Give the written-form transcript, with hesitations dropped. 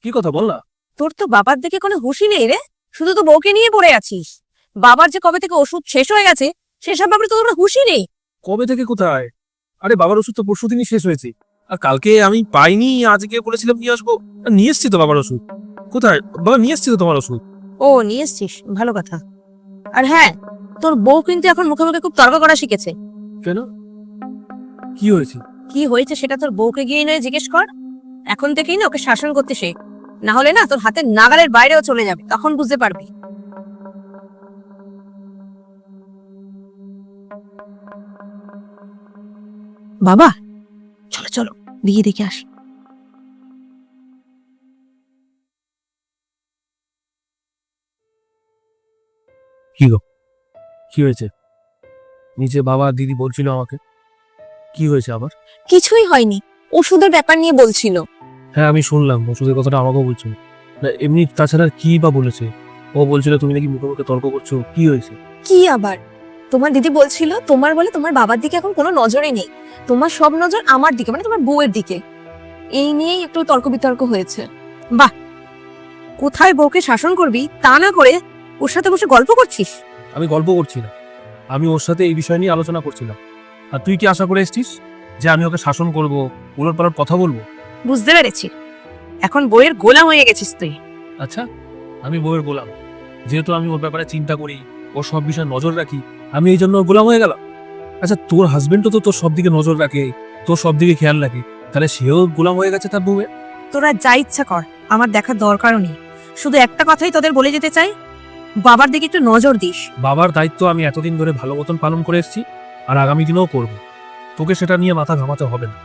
কি কথা বল না। তোর তো বাবার দিকে কোনো হুঁশই নেই রে, শুধু তো বউকে নিয়ে পড়ে আছিস। বাবার যে কবে থেকে ওষুধ শেষ হয়ে গেছে সেসব ব্যাপারে তোর কোনো হুঁশই নেই। কবে থেকে কোথায়? আরে বাবার ওষুধ তো পরশু দিনই শেষ হয়েছে। আর কালকে আমি পাইনি, আজকে বলেছিলাম নিয়ে আসবো। আর নিয়ে এসছি তো বাবার ওষুধ। কোথায় বাবা? নিয়ে এসছি তো তোমার ওষুধ। ও নিয়ে এসছিস, ভালো কথা। আর হ্যাঁ, তোর বউ কিন্তু এখন মুখে মুখে খুব তর্ক করা শিখেছে। কেন? কি হয়েছে? কি হয়েছে সেটা তোর বউকে গিয়ে নয় জিজ্ঞেস কর। এখন থেকেই না ওকে শাসন করতে শেখ, না হলে না তোর হাতের নাগালের বাইরেও চলে যাবে, তখন বুঝতে পারবি। বাবা চলো চলো, দিয়ে দেখে আস। কি গো, কি হয়েছে? নিচে বাবা দিদি বলছিল আমাকে। কি হয়েছে আবার? কিছুই হয়নি, ওষুধের ব্যাপার নিয়ে বলছিল। হ্যাঁ আমি শুনলাম, ওষুধের কথাটা আমাকেও বলছিল। না এমনি তাছাড়া কি বা বলেছে? ও বলছিল তুমি নাকি মুখে মুখে তর্ক করছো, কি হয়েছে? কি আবার, তোমার দিদি বলছিল তোমার বলে তোমার বাবার দিকে এখন কোনো নজরই নেই, তোমার সব নজর আমার দিকে, মানে তোমার বউয়ের দিকে। এই নিয়েই একটু তর্ক বিতর্ক হয়েছে। বাহ, কোথায় বউকে শাসন করবি তা না করে ওর সাথে বসে গল্প করছিস। আমি গল্প করছি না, আমি ওর সাথে এই বিষয় নিয়ে আলোচনা করছিলাম। আর তুই কি আশা করে এসছিস যে আমি ওকে শাসন করব, উলট পালট কথা বলবো? বুঝতে পেরেছি, এখন বউয়ের গোলাম হয়ে গেছিস তুই। আচ্ছা, আমি বউয়ের গোলাম? যেহেতু আমি ওর ব্যাপারে চিন্তা করি, ওর সব বিষয়ে নজর রাখি, আমি এই জন্য ওর গোলাম হয়ে গেলাম? আচ্ছা তোর হাজবেন্ডও তো তোর সব দিকে নজর রাখে, তোর সব দিকে খেয়াল রাখে, তাহলে সেও গোলাম হয়ে গেছে তার বউয়ের? তোরা যা ইচ্ছা কর, আমার দেখার দরকারও নেই। শুধু একটা কথাই তোদের বলে যেতে চাই, বাবার দিকে একটু নজর দিস। বাবার দায়িত্ব আমি এতদিন ধরে ভালো মতন পালন করে এসেছি, আর আগামী দিনেও করব। তোকে সেটা নিয়ে মাথা ঘামাতে হবে না।